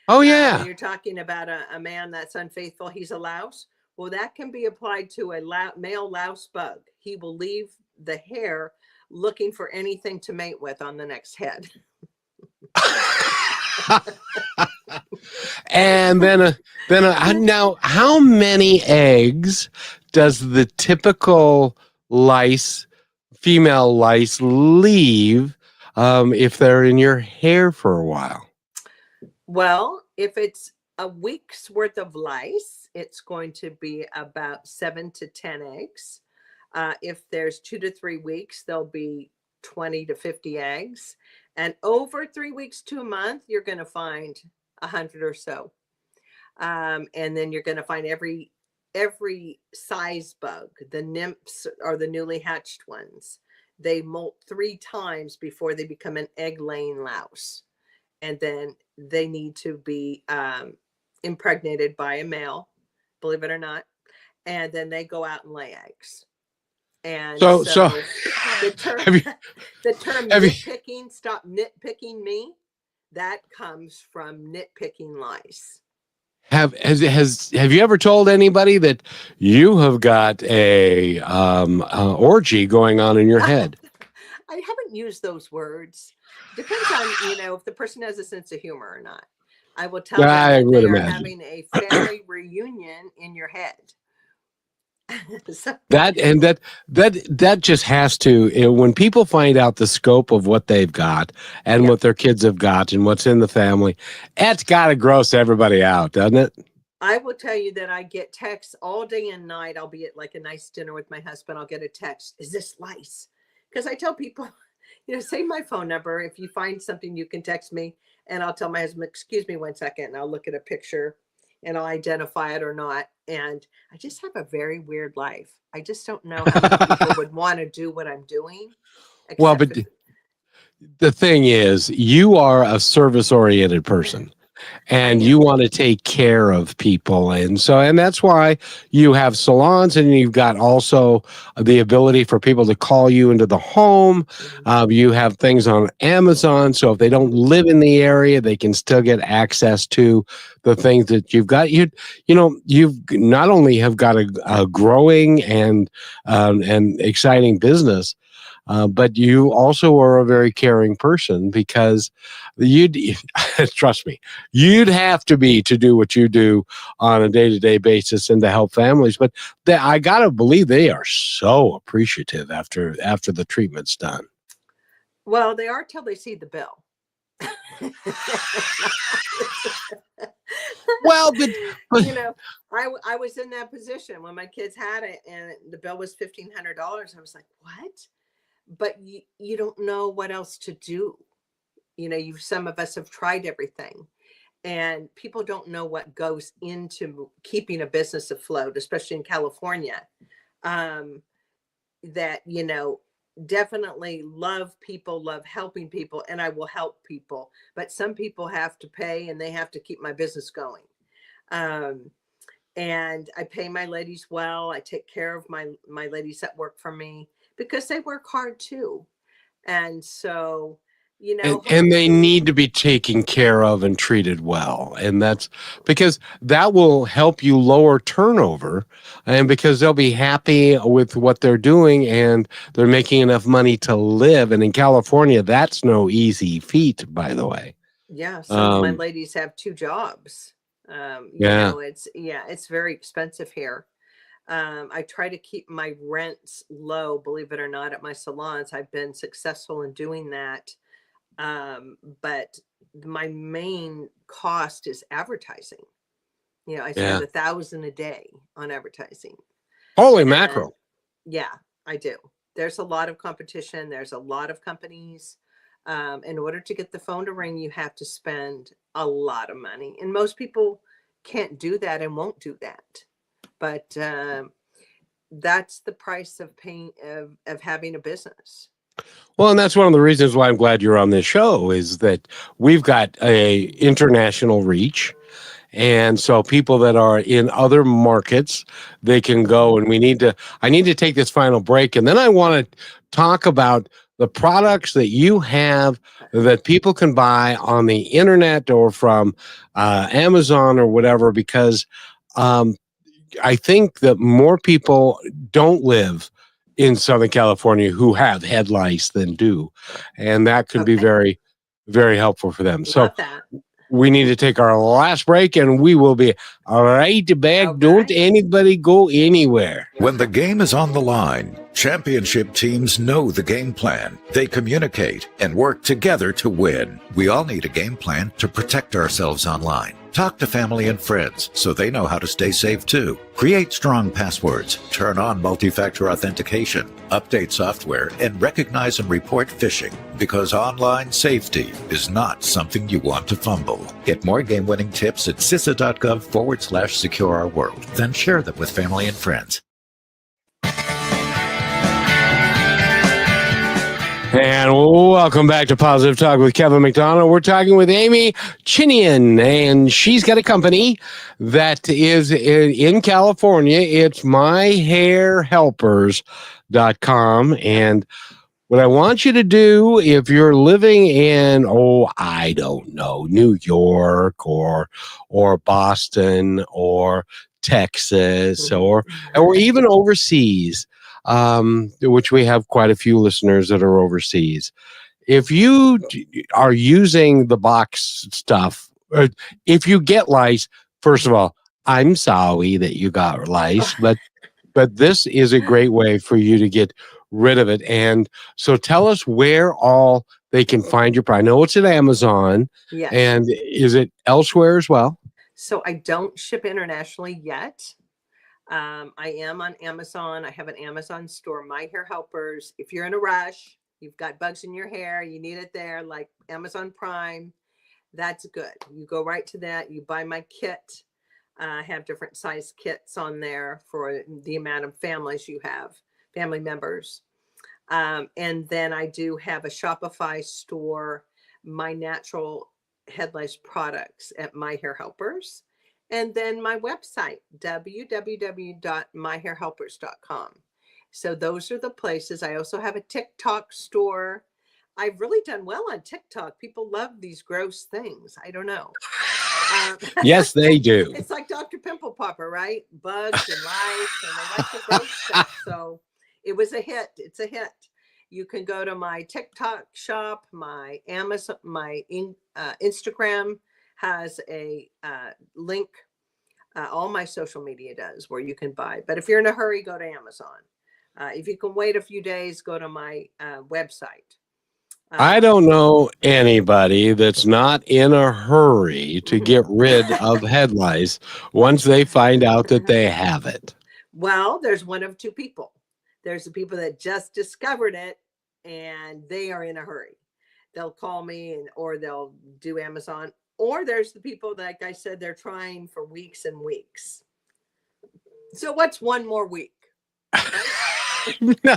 Speaker 1: Oh, yeah.
Speaker 2: You're talking about a man that's unfaithful. He's a louse. Well, that can be applied to a male louse bug. He will leave the hair looking for anything to mate with on the next head.
Speaker 1: And then now, how many eggs does the typical female lice leave if they're in your hair for a while?
Speaker 2: Well, if it's a week's worth of lice, it's going to be about 7 to 10 eggs. If there's 2 to 3 weeks, there'll be 20 to 50 eggs. And over 3 weeks to a month, you're going to find 100 or so. And then you're going to find every every size bug, the nymphs or the newly hatched ones, they molt 3 times before they become an egg-laying louse. And then they need to be impregnated by a male, believe it or not. And then they go out and lay eggs. And
Speaker 1: So
Speaker 2: the term,
Speaker 1: have you
Speaker 2: the term
Speaker 1: have you
Speaker 2: nitpicking, stop nitpicking me, that comes from nitpicking lice.
Speaker 1: have you ever told anybody that you have got a orgy going on in your head?
Speaker 2: I haven't used those words. Depends on, if the person has a sense of humor or not. I will tell them
Speaker 1: I
Speaker 2: that
Speaker 1: would
Speaker 2: they are
Speaker 1: imagine.
Speaker 2: having a family reunion in your head. So,
Speaker 1: That just has to, when people find out the scope of what they've got and
Speaker 2: yeah.
Speaker 1: what their kids have got and what's in the family, that's got to gross everybody out, doesn't it?
Speaker 2: I will tell you that I get texts all day and night. I'll be at like a nice dinner with my husband. I'll get a text. Is this lice? Because I tell people, save my phone number. If you find something, you can text me. And I'll tell my husband, excuse me 1 second. And I'll look at a picture and I'll identify it or not. And I just have a very weird life. I just don't know how many people would want to do what I'm doing.
Speaker 1: Well, but the thing is, you are a service-oriented person. And you want to take care of people. And that's why you have salons, and you've got also the ability for people to call you into the home. You have things on Amazon. So if they don't live in the area, they can still get access to the things that you've got. You've not only have got a growing and exciting business, but you also are a very caring person, because trust me, you'd have to be to do what you do on a day-to-day basis and to help families. But I got to believe they are so appreciative after the treatment's done.
Speaker 2: Well, they are till they see the bill.
Speaker 1: Well, but
Speaker 2: I was in that position when my kids had it and the bill was $1,500. I was like, what? But you don't know what else to do. Some of us have tried everything, and people don't know what goes into keeping a business afloat, especially in California. That, definitely love people, love helping people, and I will help people. But some people have to pay, and they have to keep my business going. And I pay my ladies well. I take care of my ladies that work for me, because they work hard too. And so,
Speaker 1: and they need to be taken care of and treated well. And that's because that will help you lower turnover, and because they'll be happy with what they're doing and they're making enough money to live. And in California, that's no easy feat, by the way.
Speaker 2: Yeah. Some of my ladies have 2 jobs. It's very expensive here. I try to keep my rents low, believe it or not, at my salons. I've been successful in doing that. But my main cost is advertising. I spend $1,000 a day on advertising.
Speaker 1: Holy mackerel.
Speaker 2: Yeah, I do. There's a lot of competition. There's a lot of companies. In order to get the phone to ring, you have to spend a lot of money. And most people can't do that and won't do that. But that's the price of paying of having a business.
Speaker 1: Well, and that's one of the reasons why I'm glad you're on this show, is that we've got a international reach. And so people that are in other markets, they can go, and I need to take this final break. And then I want to talk about the products that you have that people can buy on the internet or from Amazon or whatever, because I think that more people don't live in Southern California who have head lice than do. And that could be very, very helpful for them. So we need to take our last break, and we will be right back. Okay. Don't anybody go anywhere.
Speaker 6: When the game is on the line, championship teams know the game plan. They communicate and work together to win. We all need a game plan to protect ourselves online. Talk to family and friends so they know how to stay safe too. Create strong passwords, turn on multi-factor authentication, update software, and recognize and report phishing, because online safety is not something you want to fumble. Get more game-winning tips at CISA.gov/secure our world. Then share them with family and friends.
Speaker 1: And welcome back to Positive Talk with Kevin McDonald. We're talking with Amy Chinian, and she's got a company that is in California. It's myhairhelpers.com. And what I want you to do, if you're living in, I don't know, New York or Boston or Texas or even overseas, which we have quite a few listeners that are overseas. If you are using the box stuff, or if you get lice, first of all, I'm sorry that you got lice, but this is a great way for you to get rid of it. And so tell us where all they can find your product. I know it's at Amazon.
Speaker 2: Yes.
Speaker 1: And is it elsewhere as well?
Speaker 2: So I don't ship internationally yet. I am on Amazon. I have an Amazon store, My Hair Helpers. If you're in a rush, you've got bugs in your hair, you need it there, like Amazon Prime, that's good. You go right to that. You buy my kit. I have different size kits on there for the amount of families you have, family members. And then I do have a Shopify store, My Natural Head Lice products at My Hair Helpers. And then my website, www.myhairhelpers.com. So those are the places. I also have a TikTok store. I've really done well on TikTok. People love these gross things. I don't know.
Speaker 1: Yes, they do.
Speaker 2: It's like Dr. Pimple Popper, right? Bugs and lice, and they like the gross stuff. So it was a hit. It's a hit. You can go to my TikTok shop, my Amazon, my Instagram has a link. All my social media does, where you can buy. But if you're in a hurry, go to Amazon. If you can wait a few days, go to my website.
Speaker 1: I don't know anybody that's not in a hurry to get rid of head lice once they find out that they have it.
Speaker 2: Well, there's one of two people. There's the people that just discovered it, and they are in a hurry. They'll call me or they'll do Amazon. Or there's the people, like I said, they're trying for weeks and weeks. So what's one more week?
Speaker 1: No,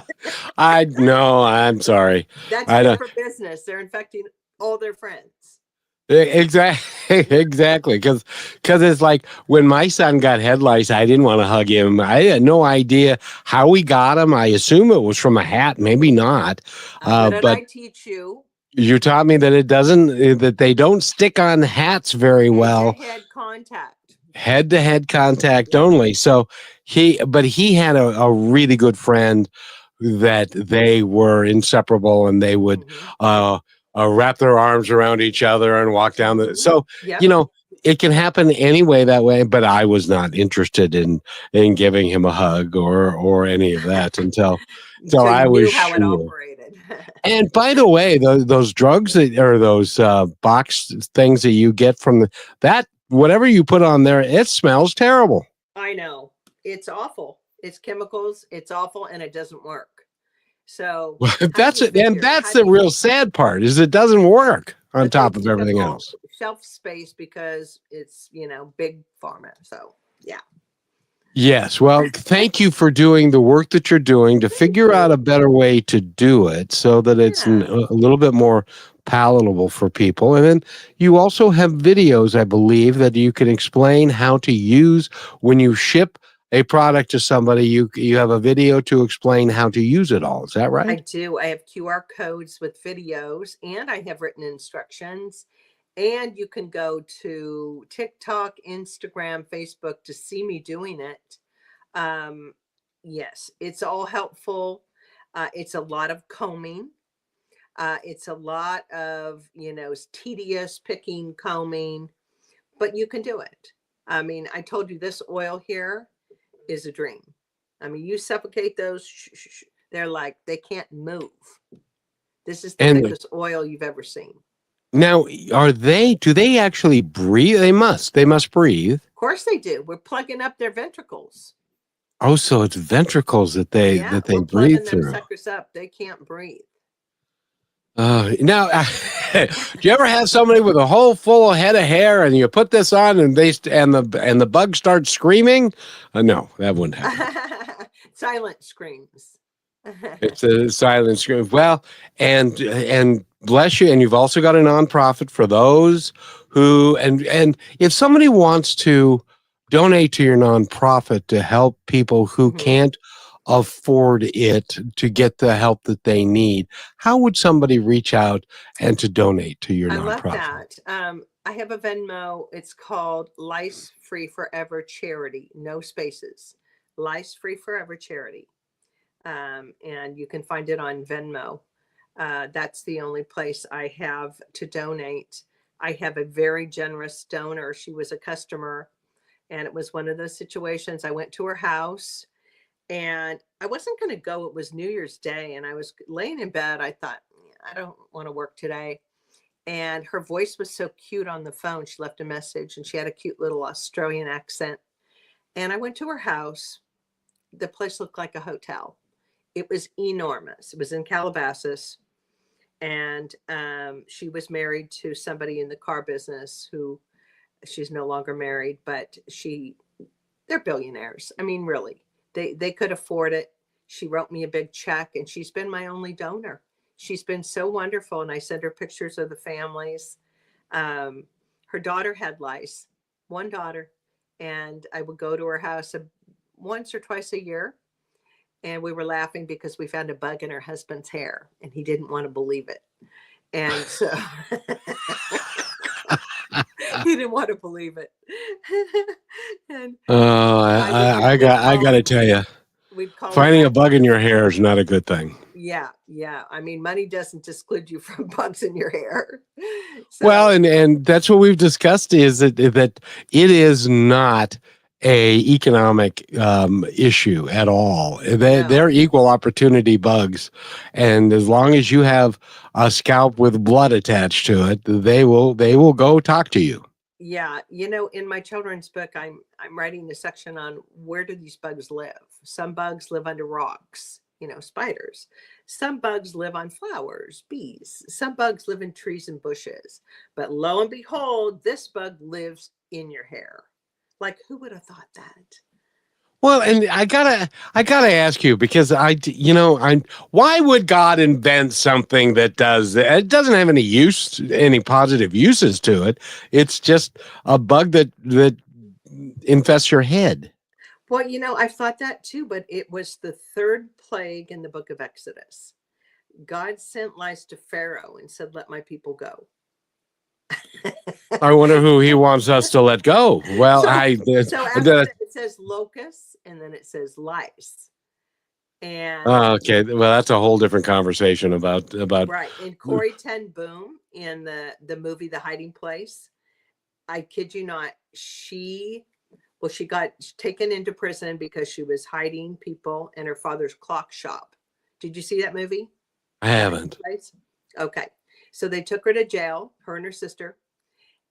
Speaker 1: I'm sorry.
Speaker 2: That's good for business. They're infecting all their friends.
Speaker 1: Exactly. Because it's like when my son got head lice, I didn't want to hug him. I had no idea how he got them. I assume it was from a hat, maybe not.
Speaker 2: But I teach you?
Speaker 1: You taught me that that they don't stick on hats very well.
Speaker 2: Head-to-head contact.
Speaker 1: Head-to-head contact only. So he had a really good friend that they were inseparable, and they would wrap their arms around each other and walk down the. So it can happen anyway that way. But I was not interested in giving him a hug or any of that until I was
Speaker 2: how
Speaker 1: sure.
Speaker 2: It operated.
Speaker 1: And by the way, those drugs or those box things that you get from that, whatever you put on there, it smells terrible.
Speaker 2: I know. It's awful. It's chemicals. It's awful, and it doesn't work. So
Speaker 1: that's it. And that's the real sad part, is it doesn't work on top of everything else.
Speaker 2: Shelf space, because it's, big pharma. So, yeah.
Speaker 1: Yes. Well, thank you for doing the work that you're doing to figure out a better way to do it so that it's a little bit more palatable for people. And then you also have videos, I believe, that you can explain how to use when you ship a product to somebody. You have a video to explain how to use it all. Is that right?
Speaker 2: I do. I have QR codes with videos, and I have written instructions. And you can go to TikTok, Instagram, Facebook to see me doing it. Yes, it's all helpful. It's a lot of combing. It's a lot of, tedious picking, combing, but you can do it. I mean, I told you this oil here is a dream. I mean, you suffocate those, they're like, they can't move. This is the thickest oil you've ever seen.
Speaker 1: Now, do they actually breathe? They must breathe.
Speaker 2: Of course they do. We're plugging up their ventricles.
Speaker 1: Oh, so it's ventricles that they
Speaker 2: Yeah,
Speaker 1: breathe
Speaker 2: we're plugging them
Speaker 1: through.
Speaker 2: suckers up. They can't breathe.
Speaker 1: Now, do you ever have somebody with a whole full head of hair, and you put this on, and the bug starts screaming? No, that wouldn't happen.
Speaker 2: Silent screams.
Speaker 1: It's a silent scream. Well, and bless you, and you've also got a nonprofit for those who and if somebody wants to donate to your nonprofit to help people who
Speaker 2: Mhm.
Speaker 1: can't afford it to get the help that they need, how would somebody reach out and to donate to your
Speaker 2: I love
Speaker 1: nonprofit?
Speaker 2: that. I have a Venmo. It's called Lice Free Forever Charity. No spaces. Lice Free Forever Charity. And you can find it on Venmo. That's the only place I have to donate. I have a very generous donor. She was a customer, and it was one of those situations. I went to her house and I wasn't going to go. It was New Year's Day, and I was laying in bed. I thought, I don't want to work today. And her voice was so cute on the phone. She left a message, and she had a cute little Australian accent. And I went to her house. The place looked like a hotel. It was enormous. It was in Calabasas. And she was married to somebody in the car business who she's no longer married, but they're billionaires. I mean, really, they could afford it. She wrote me a big check, and she's been my only donor. She's been so wonderful. And I sent her pictures of the families. Her daughter had lice, one daughter, and I would go to her house once or twice a year. And we were laughing because we found a bug in her husband's hair, and he didn't want to believe it. And so he didn't want to believe it. And
Speaker 1: I got to tell you,
Speaker 2: we'd call
Speaker 1: finding
Speaker 2: her
Speaker 1: a bug in your hair is not a good thing.
Speaker 2: Yeah. I mean, money doesn't exclude you from bugs in your hair.
Speaker 1: Well, and that's what we've discussed is that it is not a economic issue at all. They're equal opportunity bugs, and as long as you have a scalp with blood attached to it, they will go talk to you.
Speaker 2: Yeah, in my children's book, I'm writing a section on where do these bugs live. Some bugs live under rocks, spiders. Some bugs live on flowers, bees. Some bugs live in trees and bushes. But lo and behold, this bug lives in your hair. Like, who would have thought that?
Speaker 1: Well, and I gotta ask you because why would God invent something that it doesn't have any positive uses to it? It's just a bug that infests your head.
Speaker 2: Well, I thought that too, but it was the third plague in the book of Exodus. God sent lice to Pharaoh and said, "Let my people go."
Speaker 1: I wonder who he wants us to let go. Well,
Speaker 2: so after that, it says locusts, and then it says lice. And
Speaker 1: okay, well, that's a whole different conversation about
Speaker 2: right. And Corey Ten Boom in the movie The Hiding Place, I kid you not, she got taken into prison because she was hiding people in her father's clock shop. Did you see that movie?
Speaker 1: I haven't.
Speaker 2: Okay. So they took her to jail, her and her sister.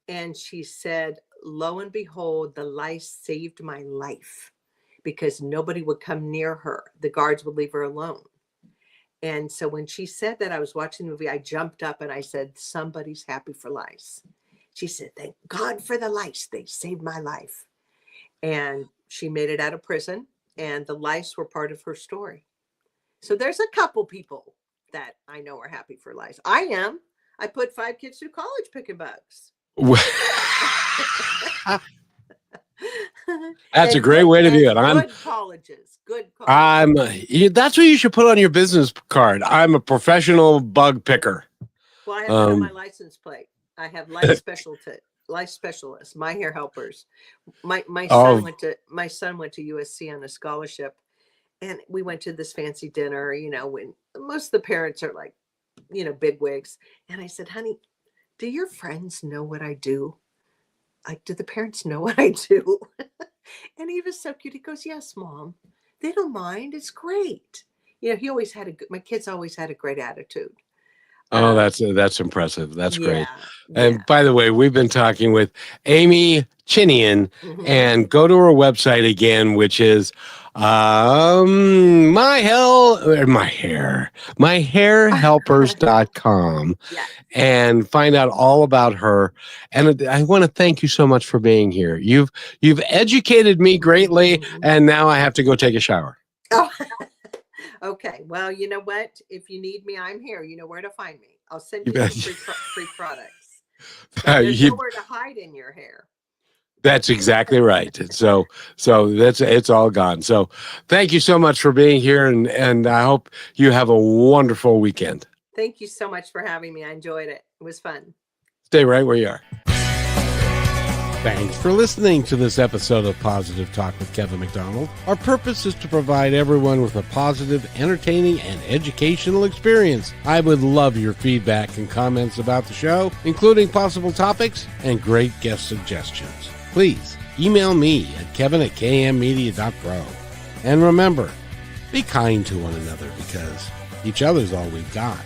Speaker 2: And she said, lo and behold, the lice saved my life because nobody would come near her. The guards would leave her alone. And so when she said that, I was watching the movie, I jumped up and I said, somebody's happy for lice. She said, thank God for the lice. They saved my life. And she made it out of prison, and the lice were part of her story. So there's a couple people that I know are happy for lice. I am. I put 5 kids through college picking bugs.
Speaker 1: That's a great way to do it.
Speaker 2: Good colleges.
Speaker 1: That's what you should put on your business card. I'm a professional bug picker.
Speaker 2: Well, I have it on my license plate. I have lice specialists, my hair helpers. My son went to USC on a scholarship, and we went to this fancy dinner. When most of the parents are like, big wigs, and I said, honey, do your friends know what I do? Like, do the parents know what I do? And he was so cute. He goes, yes, Mom. They don't mind. It's great. My kids always had a great attitude.
Speaker 1: Oh, that's impressive. That's great.
Speaker 2: Yeah.
Speaker 1: And by the way, we've been talking with Amy Chinian,
Speaker 2: Mhm.
Speaker 1: and go to her website again, which is myhairhelpers.com,
Speaker 2: Yeah.
Speaker 1: and find out all about her. And I want to thank you so much for being here. You've educated me greatly,
Speaker 2: Mhm.
Speaker 1: and now I have to go take a shower.
Speaker 2: Oh. Okay. Well, you know what? If you need me, I'm here. You know where to find me. I'll send
Speaker 1: You
Speaker 2: you some
Speaker 1: bet.
Speaker 2: free products. And there's
Speaker 1: You-
Speaker 2: nowhere to hide in your hair.
Speaker 1: That's exactly right. So it's all gone. So thank you so much for being here, and I hope you have a wonderful weekend.
Speaker 2: Thank you so much for having me. I enjoyed it. It was fun.
Speaker 1: Stay right where you are. Thanks for listening to this episode of Positive Talk with Kevin McDonald. Our purpose is to provide everyone with a positive, entertaining, and educational experience. I would love your feedback and comments about the show, including possible topics and great guest suggestions. Please email me at kevin@kmmedia.pro. And remember, be kind to one another, because each other's all we've got.